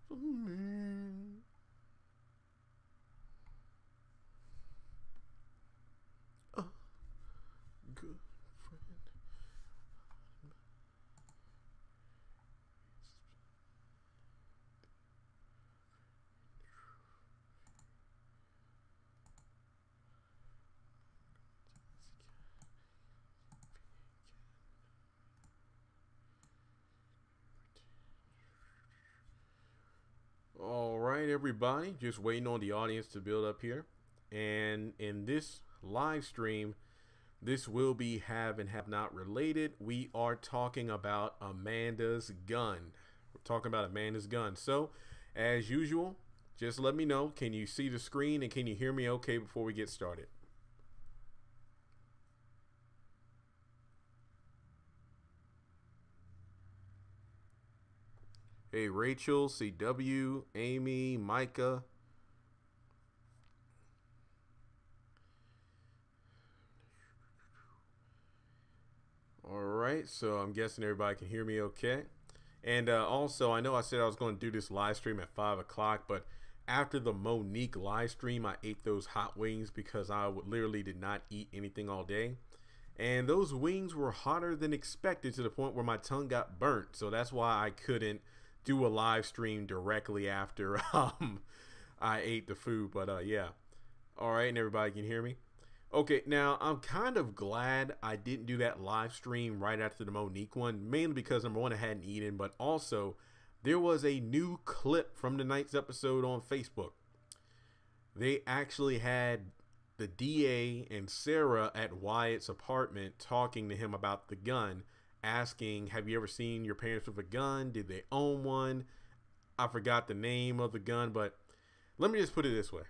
for me. A good friend. All right, everybody, just waiting on the audience to build up here. And in this live stream, this will be have and have not related. We are talking about Amanda's gun. We're talking about Amanda's gun. So, as usual, just let me know. Can you see the screen and can you hear me okay before we get started? Hey, Rachel, CW, Amy, Micah. All right, so I'm guessing everybody can hear me okay. And also, I know I said I was going to do this live stream at 5 o'clock, but after the Monique live stream, I ate those hot wings because I literally did not eat anything all day. And those wings were hotter than expected to the point where my tongue got burnt. So that's why I couldn't do a live stream directly after I ate the food. But yeah. All right, and everybody can hear me? Okay, now I'm kind of glad I didn't do that live stream right after the Monique one, mainly because number one, I hadn't eaten, but also there was a new clip from tonight's episode on Facebook. They actually had the DA and Sarah at Wyatt's apartment talking to him about the gun, asking, have you ever seen your parents with a gun? Did they own one? I forgot the name of the gun, but let me just put it this way.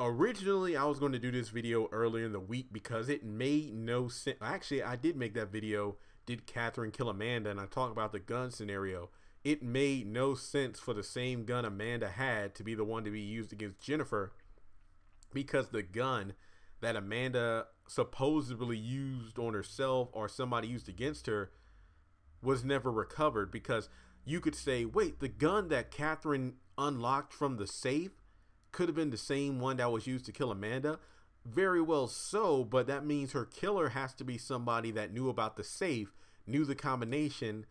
Originally, I was going to do this video earlier in the week because it made no sense. Actually, I did make that video, did Catherine kill Amanda, and I talked about the gun scenario. It made no sense for the same gun Amanda had to be the one to be used against Jennifer, because the gun that Amanda supposedly used on herself or somebody used against her was never recovered. Because you could say, wait, the gun that Catherine unlocked from the safe could have been the same one that was used to kill Amanda. Very well so, but that means her killer has to be somebody that knew about the safe, knew the combination,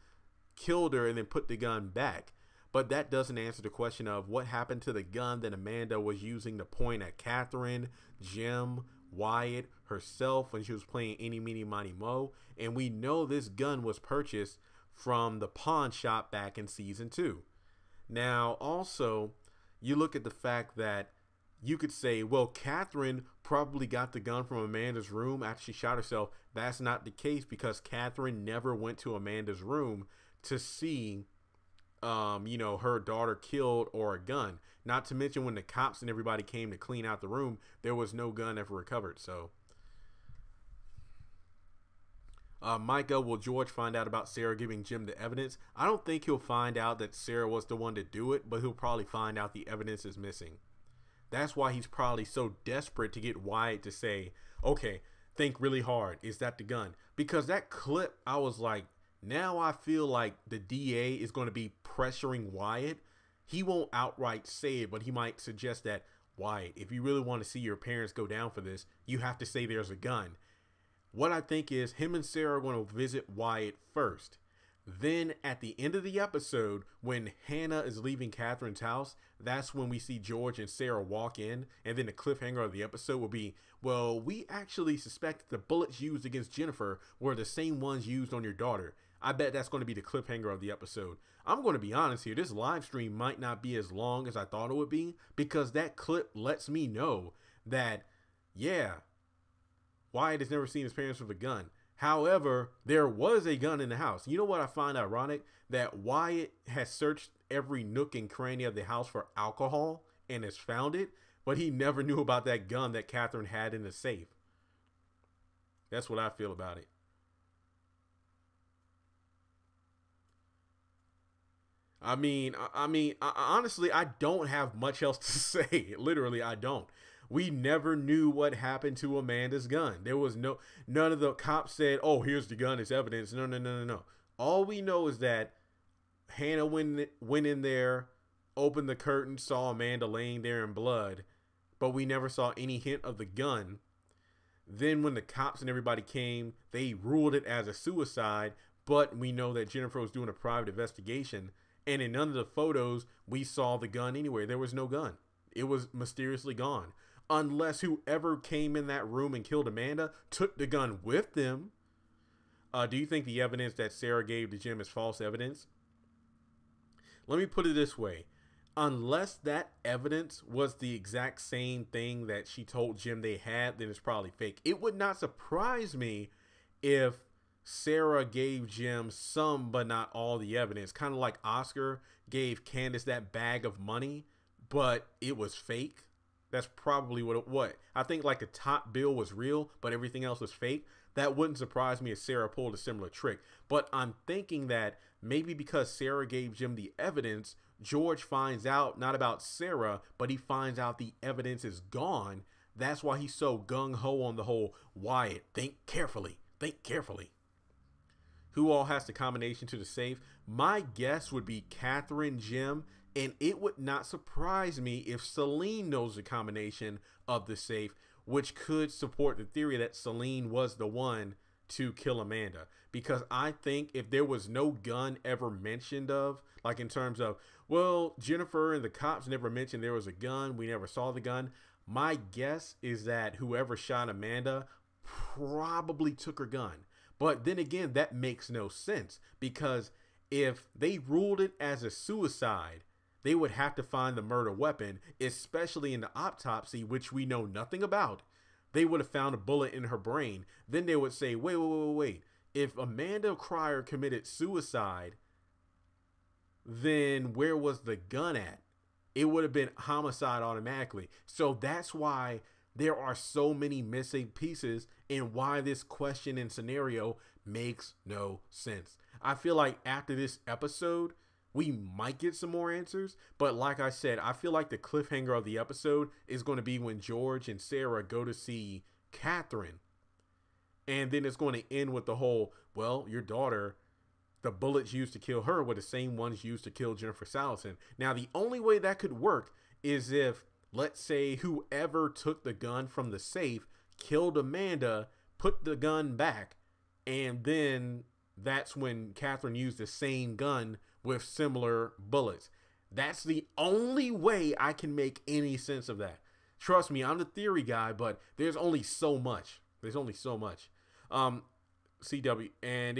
killed her, and then put the gun back. But that doesn't answer the question of what happened to the gun that Amanda was using to point at Catherine, Jim, Wyatt, herself when she was playing Eeny, Meeny, Miny, Mo. And we know this gun was purchased from the pawn shop back in season 2. Now, also, you look at the fact that you could say, well, Catherine probably got the gun from Amanda's room after she shot herself. That's not the case, because Catherine never went to Amanda's room to see, you know, her daughter killed or a gun. Not to mention when the cops and everybody came to clean out the room, there was no gun ever recovered. So, Micah, will George find out about Sarah giving Jim the evidence? I don't think he'll find out that Sarah was the one to do it, but he'll probably find out the evidence is missing. That's why he's probably so desperate to get Wyatt to say, okay, think really hard. Is that the gun? Because that clip, I was like, now I feel like the DA is going to be pressuring Wyatt. He won't outright say it, but he might suggest that, Wyatt, if you really want to see your parents go down for this, you have to say there's a gun. What I think is him and Sarah are going to visit Wyatt first. Then at the end of the episode, when Hannah is leaving Catherine's house, that's when we see George and Sarah walk in. And then the cliffhanger of the episode will be, well, we actually suspect that the bullets used against Jennifer were the same ones used on your daughter. I bet that's going to be the cliffhanger of the episode. I'm going to be honest here. This live stream might not be as long as I thought it would be, because that clip lets me know that, yeah, Wyatt has never seen his parents with a gun. However, there was a gun in the house. You know what I find ironic? That Wyatt has searched every nook and cranny of the house for alcohol and has found it, but he never knew about that gun that Catherine had in the safe. That's what I feel about it. I mean, honestly, I don't have much else to say. Literally, I don't. We never knew what happened to Amanda's gun. There was none of the cops said, oh, here's the gun, it's evidence. No. All we know is that Hannah went in there, opened the curtain, saw Amanda laying there in blood, but we never saw any hint of the gun. Then when the cops and everybody came, they ruled it as a suicide, but we know that Jennifer was doing a private investigation, and in none of the photos we saw the gun anywhere. There was no gun. It was mysteriously gone. Unless whoever came in that room and killed Amanda took the gun with them. Do you think the evidence that Sarah gave to Jim is false evidence? Let me put it this way. Unless that evidence was the exact same thing that she told Jim they had, then it's probably fake. It would not surprise me if Sarah gave Jim some but not all the evidence. Kind of like Oscar gave Candace that bag of money, but it was fake. That's probably what I think. Like the top bill was real, but everything else was fake. That wouldn't surprise me if Sarah pulled a similar trick. But I'm thinking that maybe because Sarah gave Jim the evidence, George finds out not about Sarah, but he finds out the evidence is gone. That's why he's so gung-ho on the whole Wyatt. Think carefully. Think carefully. Who all has the combination to the safe? My guess would be Catherine, Jim, and it would not surprise me if Celine knows the combination of the safe, which could support the theory that Celine was the one to kill Amanda. Because I think if there was no gun ever mentioned of, like in terms of, well, Jennifer and the cops never mentioned there was a gun, we never saw the gun, my guess is that whoever shot Amanda probably took her gun. But then again, that makes no sense, because if they ruled it as a suicide, they would have to find the murder weapon, especially in the autopsy, which we know nothing about. They would have found a bullet in her brain. Then they would say, wait. If Amanda Cryer committed suicide, then where was the gun at? It would have been homicide automatically. So that's why there are so many missing pieces and why this question and scenario makes no sense. I feel like after this episode, we might get some more answers, but like I said, I feel like the cliffhanger of the episode is going to be when George and Sarah go to see Catherine. And then it's going to end with the whole, well, your daughter, the bullets used to kill her were the same ones used to kill Jennifer Salison. Now, the only way that could work is if, let's say, whoever took the gun from the safe killed Amanda, put the gun back, and then that's when Catherine used the same gun with similar bullets. That's the only way I can make any sense of that. Trust me, I'm the theory guy, but there's only so much. There's only so much. CW, and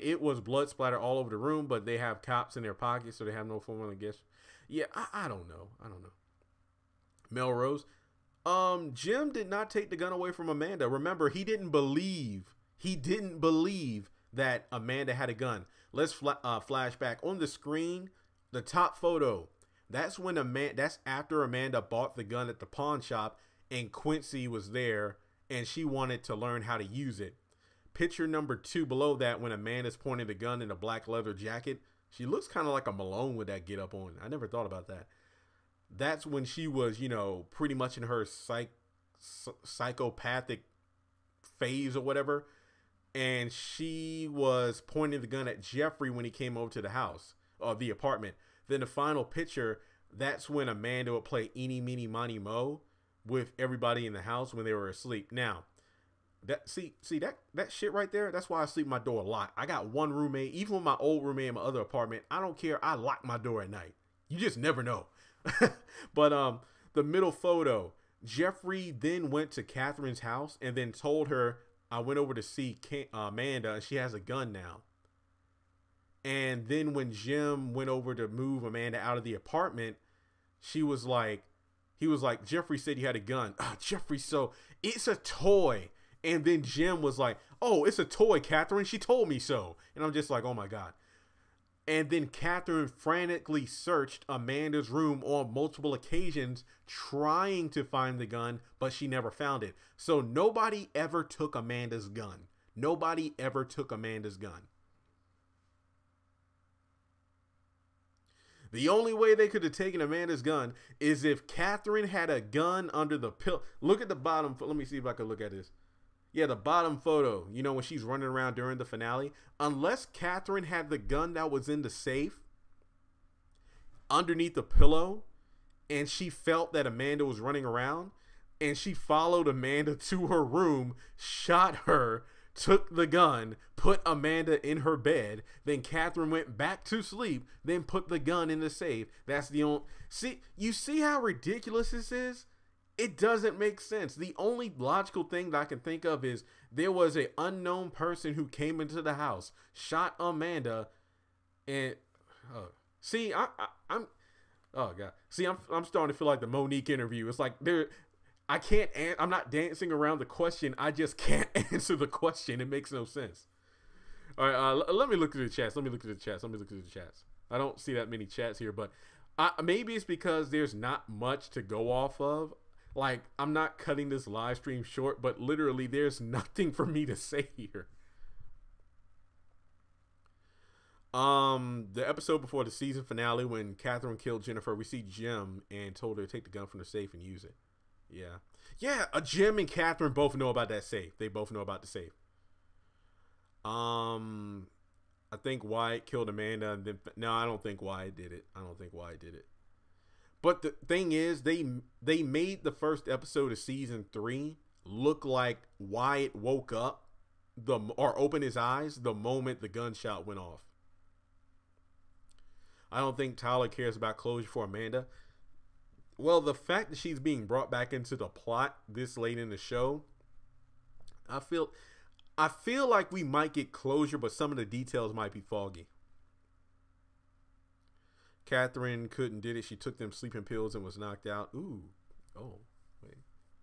it was blood splatter all over the room, but they have cops in their pockets, so they have no form of guess. Yeah, I don't know. Melrose. Jim did not take the gun away from Amanda. Remember, he didn't believe that Amanda had a gun. Let's flash back on the screen. The top photo. That's when that's after Amanda bought the gun at the pawn shop, and Quincy was there, and she wanted to learn how to use it. Picture number 2 below that, when Amanda's pointing the gun in a black leather jacket. She looks kind of like a Malone with that get up on. I never thought about that. That's when she was, pretty much in her psychopathic phase or whatever. And she was pointing the gun at Jeffrey when he came over to the house or the apartment. Then the final picture, that's when Amanda would play Eeny, Meeny, Miny, Mo with everybody in the house when they were asleep. Now, that shit right there, that's why I sleep my door locked. I got one roommate, even with my old roommate in my other apartment, I don't care. I lock my door at night. You just never know. But the middle photo, Jeffrey then went to Catherine's house and then told her, I went over to see Amanda, and she has a gun now. And then when Jim went over to move Amanda out of the apartment, he was like, Jeffrey said you had a gun. Jeffrey, so it's a toy. And then Jim was like, oh, it's a toy, Catherine. She told me so. And I'm just like, oh my God. And then Catherine frantically searched Amanda's room on multiple occasions, trying to find the gun, but she never found it. So nobody ever took Amanda's gun. Nobody ever took Amanda's gun. The only way they could have taken Amanda's gun is if Catherine had a gun under the pillow. Look at the bottom. Let me see if I can look at this. Yeah, the bottom photo. You know, when she's running around during the finale. Unless Catherine had the gun that was in the safe underneath the pillow, and she felt that Amanda was running around, and she followed Amanda to her room, shot her, took the gun, put Amanda in her bed, then Catherine went back to sleep, then put the gun in the safe. That's the only... See, you see how ridiculous this is? It doesn't make sense. The only logical thing that I can think of is there was an unknown person who came into the house, shot Amanda, and... see, I'm... Oh, God. See, I'm starting to feel like the Monique interview. It's like I'm not dancing around the question. I just can't answer the question. It makes no sense. All right, let me look at the chats. I don't see that many chats here, but maybe it's because there's not much to go off of. Like, I'm not cutting this live stream short, but literally there's nothing for me to say here. The episode before the season finale, when Catherine killed Jennifer, we see Jim and told her to take the gun from the safe and use it. Yeah, Jim and Catherine both know about that safe. They both know about the safe. I think Wyatt killed Amanda, and then no, I don't think Wyatt did it. But the thing is, they made the first episode of season 3 look like Wyatt woke up or opened his eyes the moment the gunshot went off. I don't think Tyler cares about closure for Amanda. Well, the fact that she's being brought back into the plot this late in the show, I feel like we might get closure, but some of the details might be foggy. Catherine couldn't did it. She took them sleeping pills and was knocked out. Ooh. Oh, wait.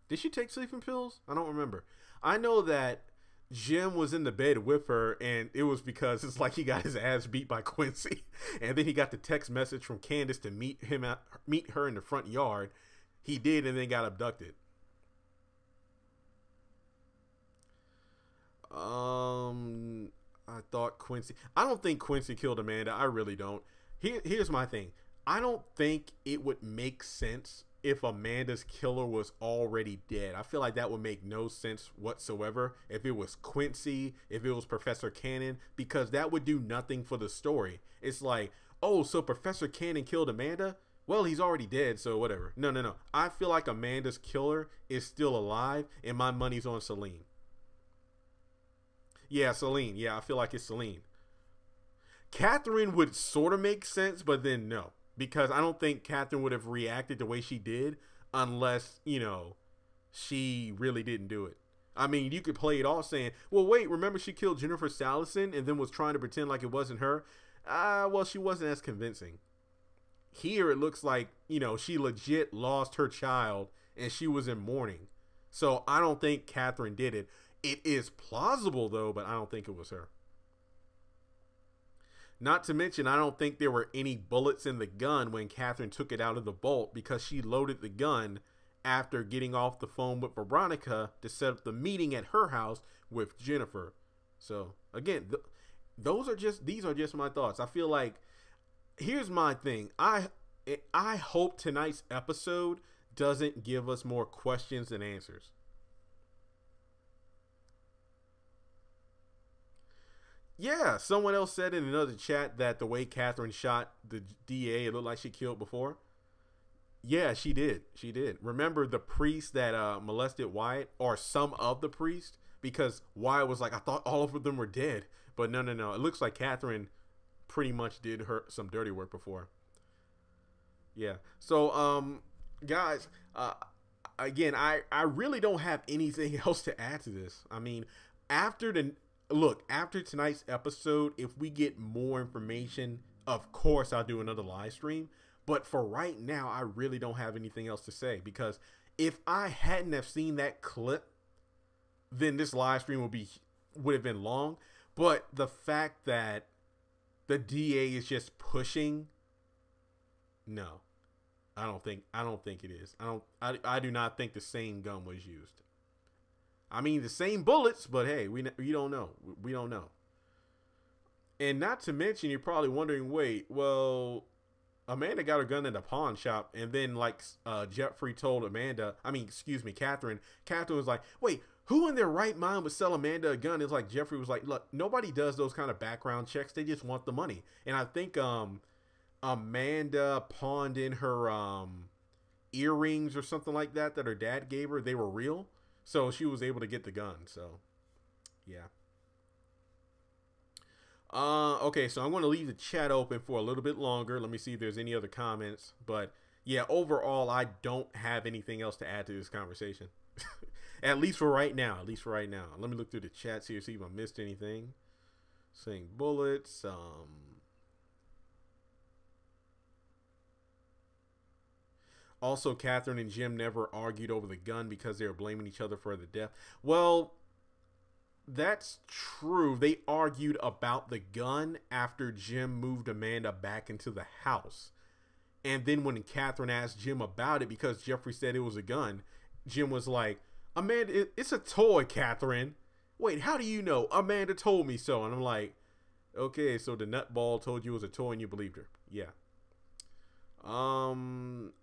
Did she take sleeping pills? I don't remember. I know that Jim was in the bed with her, and it was because it's like he got his ass beat by Quincy, and then he got the text message from Candace to meet her in the front yard. He did, and then got abducted. I thought Quincy... I don't think Quincy killed Amanda. I really don't. Here's my thing. I don't think it would make sense if Amanda's killer was already dead. I feel like that would make no sense whatsoever if it was Quincy, if it was Professor Cannon, because that would do nothing for the story. It's like, oh, so Professor Cannon killed Amanda? Well, he's already dead, so whatever. No. I feel like Amanda's killer is still alive, and my money's on Celine. Yeah, Celine. Yeah, I feel like it's Celine. Catherine would sort of make sense, but then no. Because I don't think Catherine would have reacted the way she did unless, you know, she really didn't do it. I mean, you could play it off saying, well, wait, remember she killed Jennifer Salison and then was trying to pretend like it wasn't her? Well, she wasn't as convincing. Here, it looks like, you know, she legit lost her child and she was in mourning. So I don't think Catherine did it. It is plausible, though, but I don't think it was her. Not to mention, I don't think there were any bullets in the gun when Catherine took it out of the vault because she loaded the gun after getting off the phone with Veronica to set up the meeting at her house with Jennifer. So, again, these are just my thoughts. I feel like, here's my thing. I hope tonight's episode doesn't give us more questions than answers. Yeah, someone else said in another chat that the way Catherine shot the DA, it looked like she killed before. Yeah, she did. She did. Remember the priest that molested Wyatt, or some of the priests? Because Wyatt was like, I thought all of them were dead. But no. It looks like Catherine pretty much did some dirty work before. Yeah. So, guys, again, I really don't have anything else to add to this. I mean, after tonight's episode, if we get more information, of course I'll do another live stream. But for right now, I really don't have anything else to say, because if I hadn't have seen that clip, then this live stream would have been long. But the fact that the DA is just pushing, no, I don't think it is. I do not think the same gun was used. I mean, the same bullets, but hey, we don't know. We don't know. And not to mention, you're probably wondering, wait, well, Amanda got her gun in the pawn shop, and then like Jeffrey told Catherine was like, wait, Who in their right mind would sell Amanda a gun? It's like Jeffrey was like, look, nobody does those kind of background checks. They just want the money. And I think Amanda pawned in her earrings or something like that her dad gave her. They were real. So she was able to get the gun. So, yeah. Okay, so I'm going to leave the chat open for a little bit longer. Let me see if there's any other comments. But, yeah, overall, I don't have anything else to add to this conversation. At least for right now. At least for right now. Let me look through the chats here, see if I missed anything. Saying bullets. Also, Catherine and Jim never argued over the gun because they were blaming each other for the death. Well, that's true. They argued about the gun after Jim moved Amanda back into the house. And then when Catherine asked Jim about it, because Jeffrey said it was a gun, Jim was like, Amanda, it's a toy, Catherine. Wait, how do you know? Amanda told me so. And I'm like, okay, so the nutball told you it was a toy and you believed her. Yeah. Blood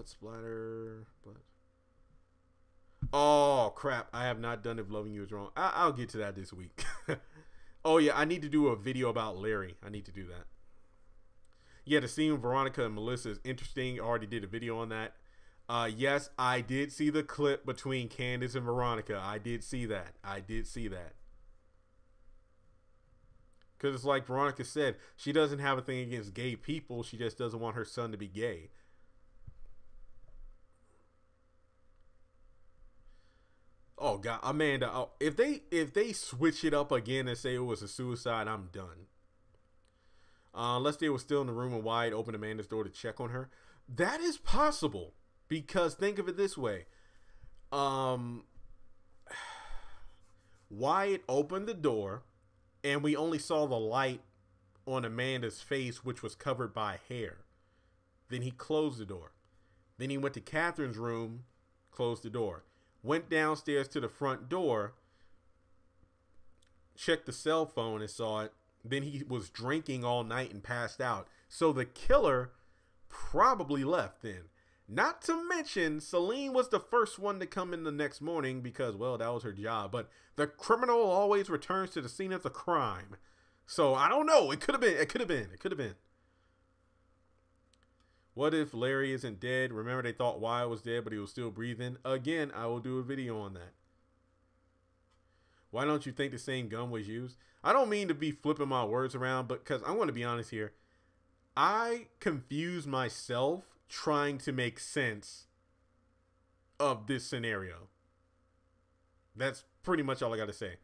splatter. Blood. Oh, crap. I have not done If Loving You Is Wrong. I'll get to that this week. Oh, yeah. I need to do a video about Larry. I need to do that. Yeah, the scene with Veronica and Melissa is interesting. I already did a video on that. Yes, I did see the clip between Candace and Veronica. I did see that. I did see that. Because it's like Veronica said, she doesn't have a thing against gay people. She just doesn't want her son to be gay. Oh, God. Amanda, oh, if they switch it up again and say it was a suicide, I'm done. Unless they were still in the room and Wyatt opened Amanda's door to check on her. That is possible. Because think of it this way. Wyatt opened the door and we only saw the light on Amanda's face, which was covered by hair. Then he closed the door. Then he went to Catherine's room, closed the door. Went downstairs to the front door, checked the cell phone and saw it. Then he was drinking all night and passed out. So the killer probably left then. Not to mention, Celine was the first one to come in the next morning because, well, that was her job. But the criminal always returns to the scene of the crime. So, I don't know. It could have been. It could have been. It could have been. What if Larry isn't dead? Remember, they thought Wyatt was dead, but he was still breathing. Again, I will do a video on that. Why don't you think the same gun was used? I don't mean to be flipping my words around, but because I'm going to be honest here. I confuse myself trying to make sense of this scenario. That's pretty much all I got to say.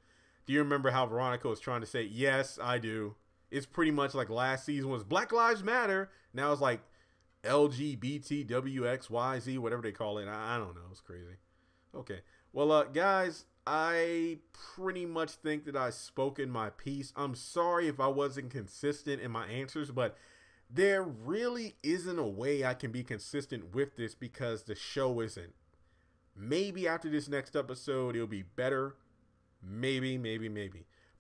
Do you remember how Veronica was trying to say, yes, I do. It's pretty much like last season was Black Lives Matter. Now it's like LGBTWXYZ, whatever they call it. I don't know. It's crazy. Okay. Well, guys, I pretty much think that I've spoken my piece. I'm sorry if I wasn't consistent in my answers, but there really isn't a way I can be consistent with this because the show isn't. Maybe after this next episode, it'll be better. Maybe.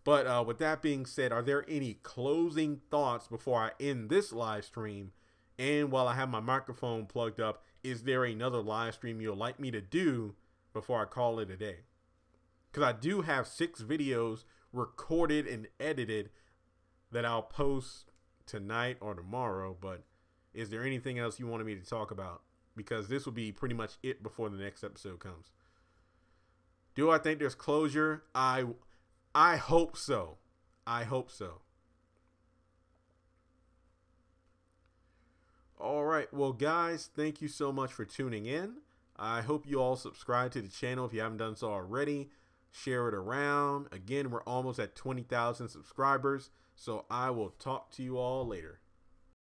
But with that being said, are there any closing thoughts before I end this live stream? And while I have my microphone plugged up, is there another live stream you'll like me to do before I call it a day? Because I do have 6 videos recorded and edited that I'll post tonight or tomorrow, but is there anything else you wanted me to talk about? Because this will be pretty much it before the next episode comes. Do I think there's closure? I hope so. I hope so. All right. Well, guys, thank you so much for tuning in. I hope you all subscribe to the channel if you haven't done so already. Share it around. Again, we're almost at 20,000 subscribers. So I will talk to you all later.